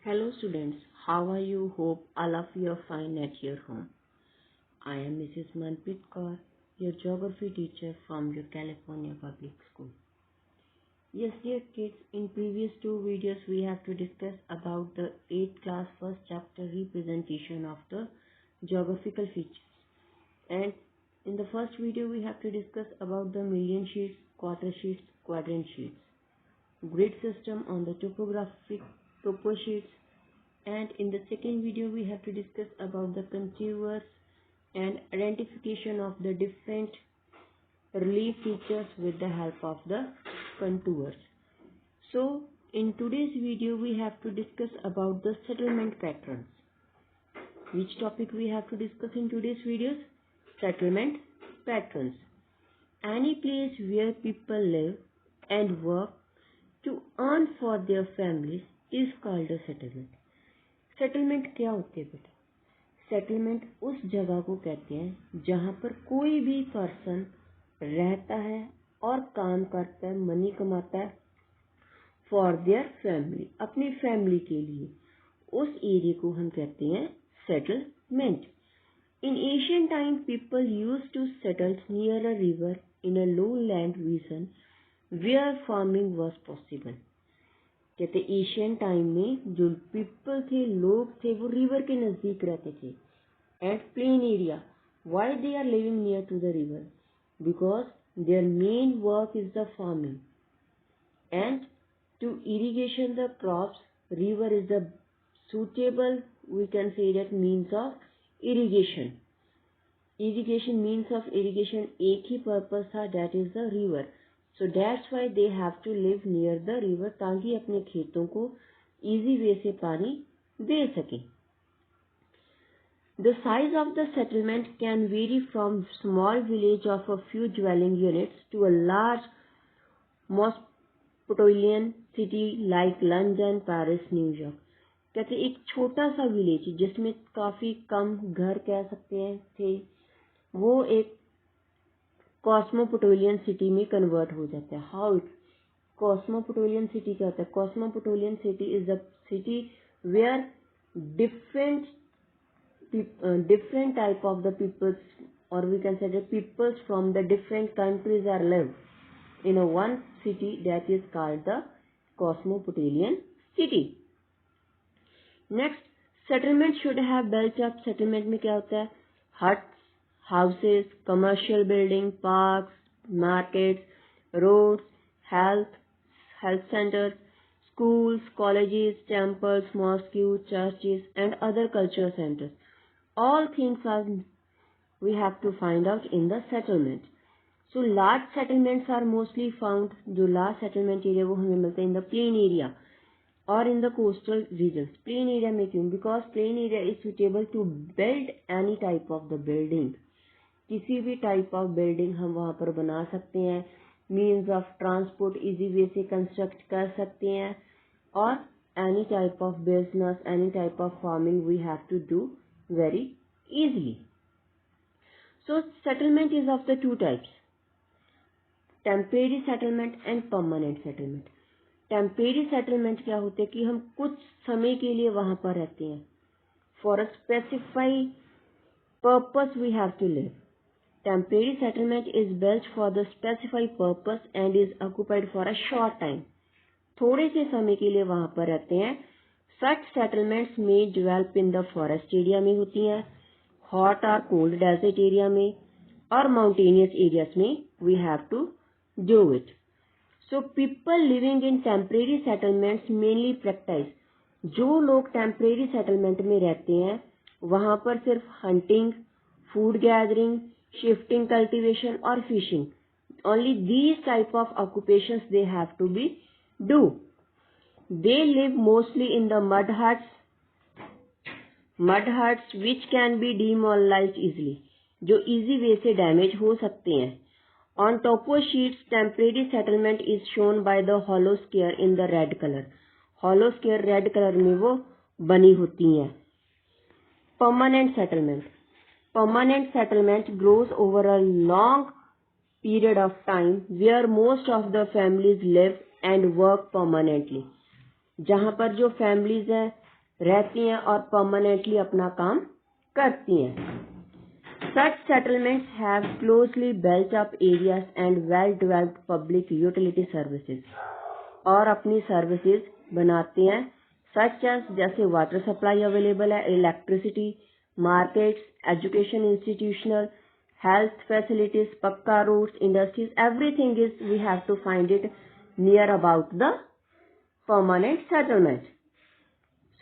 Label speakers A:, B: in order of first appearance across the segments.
A: Hello students, how are you? Hope all of you are fine at your home. I am Mrs. Manpreet Kaur, your geography teacher from your California Public School. Yes dear kids, in previous two videos we have to discuss about the 8th class first chapter representation of the geographical features. And in the first video we have to discuss about the million sheets, quarter sheets, quadrant sheets, grid system on the topo sheets, and in the second video we have to discuss about the contours and identification of the different relief features with the help of the contours. So in today's video we have to discuss about the settlement patterns. Which topic we have to discuss in today's videos? Settlement patterns. Any place where people live and work to earn for their families is called a settlement. Settlement क्या होते हैं बेटा? Settlement उस जगह को कहते हैं जहाँ पर कोई भी पर्सन रहता है और काम करता है, मनी कमाता है फॉर देयर फैमिली, अपनी फैमिली के लिए। उस एरिया को हम कहते हैं settlement. In Asian time people use to settle near a river in a low land region where farming was possible. कहते एशियन टाइम में जो पीपल थे, लोग थे, वो रिवर के नजदीक रहते थे and plain area. Why they are living near to the river? Because their main work is the farming and to irrigation the crops. River is the suitable, we can say that, means of irrigation. Means of irrigation एक ही purpose था, that is the river. So that's why they have to live near the river, ताकि अपने खेतों को easy way से पानी दे सकें. The size of the settlement can vary from small village of a few dwelling units to a large metropolitan city like London, Paris, New York. कहते एक छोटा सा विलेज जिसमें काफी कम घर कह सकते हैं थे, वो एक कॉस्मोपोलिटन सिटी में कन्वर्ट हो जाता है. How it? कॉस्मोपोलिटन सिटी क्या होता है? Cosmopolitan city is the city where different type of the peoples, or we can say the peoples from the different countries are live in a one city, that is called the cosmopolitan city. Next, settlement should have built up. Settlement में क्या होता है? Huts, houses, commercial building, parks, markets, roads, health centers, schools, colleges, temples, mosques, churches, and other cultural centers. All things are we have to find out in the settlement. So large settlements are mostly found. जो large settlement area वो हमें मिलते हैं in the plain area or in the coastal regions. Plain area में क्यों? Because plain area is suitable to build any type of the building. किसी भी type of building हम वहाँ पर बना सकते हैं, means of transport easy way से construct कर सकते हैं, और any type of business, any type of farming we have to do very easily. So settlement is of the two types: temporary settlement and permanent settlement. Temporary settlement क्या होते हैं कि हम कुछ समय के लिए वहां पर रहते हैं. For a specified purpose we have to live. Temporary settlement is built for the specified purpose and is occupied for a short time. थोड़े से समय के लिए वहां पर रहते हैं. सच सेटलमेंट्स में develop in the forest area में होती हैं, हॉट और कोल्ड डेजर्ट एरिया में, और माउंटेनियस एरियाज में we have to do it. So people living in temporary settlements mainly practice. जो लोग temporary settlement में रहते हैं वहाँ पर सिर्फ hunting, food gathering, shifting cultivation और fishing. Only these type of occupations they have to be do. They live mostly in the mud huts which can be demolished easily. जो easy way से damage हो सकते हैं. On topo sheets, temporary settlement is shown by the hollow square in the red color. Hollow square red color में वो बनी होती हैं. Permanent settlement. Permanent settlement grows over a long period of time where most of the families live and work permanently. जहाँ पर जो families हैं रहती हैं और परमानेंटली अपना काम करती हैं। Such settlements have closely built up areas and well-developed public utility services और अपनी सर्विसेज बनाते हैं such as जैसे वाटर सप्लाई अवेलेबल है, electricity, markets, education institutional, health facilities, पक्का roads, industries, everything is we have to find it near about the permanent settlement.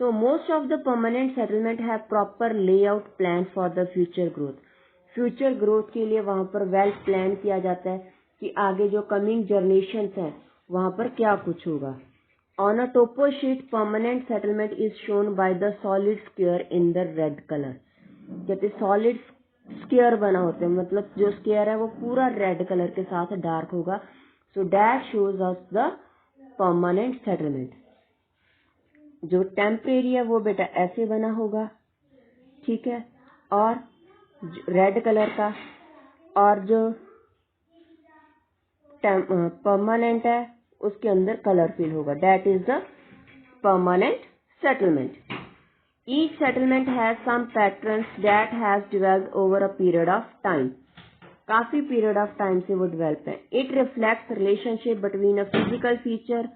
A: So most of the permanent settlement have proper layout plan for the future growth. Future growth के लिए वहां पर well plan किया जाता है कि आगे जो कमिंग जनरेशंस हैं वहां पर क्या कुछ होगा। On a topo sheet permanent settlement is shown by the solid square in the red colour. कहते सॉलिड स्क्वायर बना होते हैं, मतलब जो स्क्वायर है वो पूरा रेड कलर के साथ डार्क होगा। So that shows us the permanent settlement. जो टेम्परेरी है वो बेटा ऐसे बना होगा, ठीक है, और रेड कलर का, और जो परमानेंट है उसके अंदर कलर फिल होगा। That is the permanent settlement. Each settlement has some patterns that has developed over a period of time. काफी पीरियड ऑफ टाइम से वो डेवलप है। It reflects relationship between a physical feature,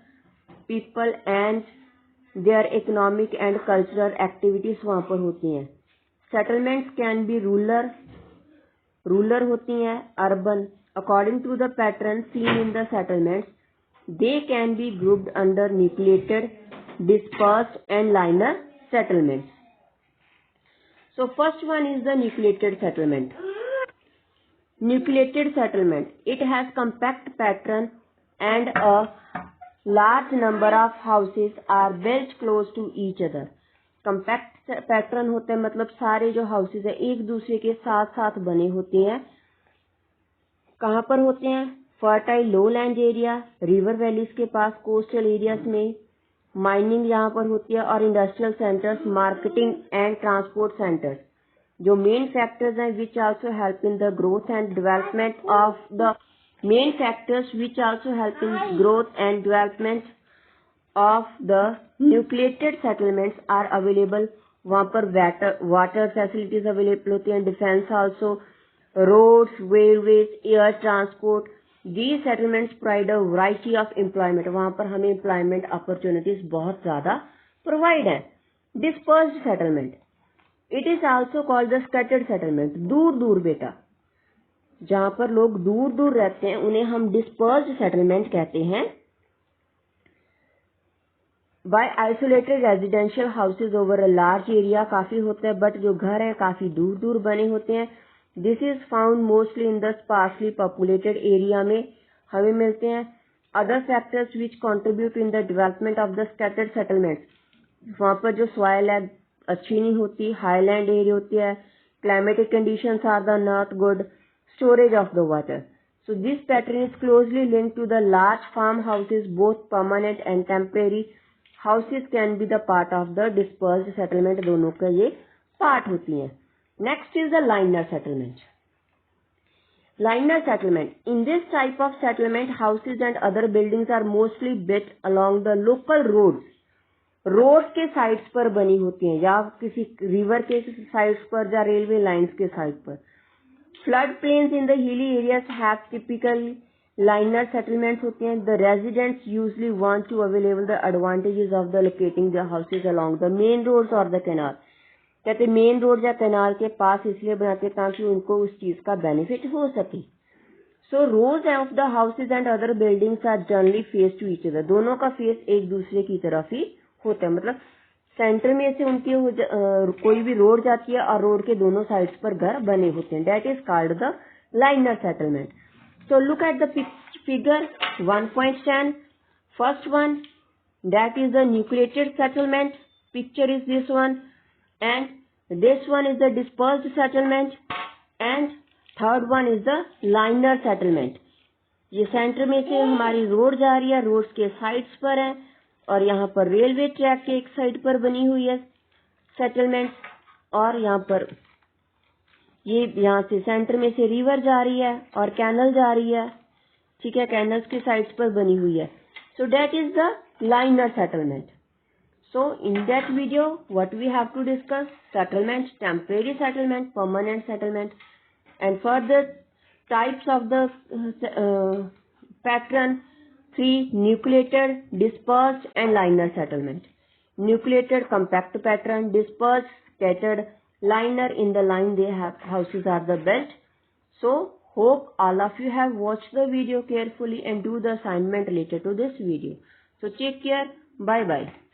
A: people and their economic and cultural activities वहां पर होती हैं। Settlements can be rural होती हैं, urban. According to the pattern seen in the settlements they can be grouped under nucleated, dispersed and linear settlements. So first one is the nucleated settlement. Nucleated settlement. It has compact pattern and a large number of houses are built close to each other. Compact pattern होते हैं मतलब सारे जो houses है एक दूसरे के साथ साथ बने होते हैं। कहाँ पर होते हैं? Fertile lowland area, river valleys के पास, coastal areas में, mining यहाँ पर होती है, और industrial centers, marketing and transport centers जो मेन फैक्टर्स हैं which also help in the growth and development of the main factors which also help in growth and development of the nucleated settlements are available. वहां पर water facilities available होती हैं, defence also, roads, railways, air transport. These settlements provide a variety of employment. वहां पर हमें employment opportunities बहुत ज्यादा provide है। Dispersed settlement, it is also called the scattered settlement. दूर दूर बेटा, जहां पर लोग दूर दूर रहते हैं उन्हें हम डिस्पर्स्ड सेटलमेंट कहते हैं। By isolated residential houses over a large area, काफी होते हैं बट जो घर है काफी दूर दूर बने होते हैं। This is found mostly in the sparsely populated area में हमें मिलते हैं। Other factors which contribute in the development of the scattered settlement, वहां पर जो सॉइल है अच्छी नहीं होती, हाईलैंड एरिया होती है, climatic conditions are the not good, storage of the water. So this pattern is closely linked to the large farm houses, both permanent and temporary houses can be the part of the dispersed settlement. दोनों का ये part होती हैं। Next is the linear settlement. Linear settlement, in this type of settlement houses and other buildings are mostly built along the local roads. Road के sides पर बनी होती हैं या किसी रिवर के साइड्स पर या रेलवे लाइंस के साइड पर। Flood plains in the hilly areas have typical linear settlements होते हैं। The residents usually want to available the advantages of the locating the houses along the main roads और the canal. कहते main road या canal के पास इसलिए बनाते हैं ताकि उनको उस चीज का बेनिफिट हो सके। So rows of the houses and other buildings are generally face to each other. दोनों का फेस एक दूसरे की तरफ ही होता है, मतलब सेंटर में से उनकी कोई भी रोड जाती है और रोड के दोनों साइड्स पर घर बने होते हैं। That is called the linear settlement. So look at the figure 1.10। First one that is the nucleated settlement, picture is this one, and this one is the dispersed settlement, and third one is the linear settlement. ये centre में से हमारी road जा रही है, road के sides पर है, और यहाँ पर रेलवे ट्रैक के एक साइड पर बनी हुई है सेटलमेंट, और यहाँ पर ये यहाँ से सेंटर में से रिवर जा रही है और कैनल जा रही है, ठीक है, कैनल्स के साइड्स पर बनी हुई है। So that is the linear settlement. So in that video, what we have to discuss? Settlement, temporary settlement, permanent settlement, and further types of the pattern. 3. Nucleated, dispersed and linear settlement. Nucleated, compact pattern. Dispersed, scattered. Linear, in the line they have houses are the best. So hope all of you have watched the video carefully and do the assignment related to this video. So take care. Bye bye.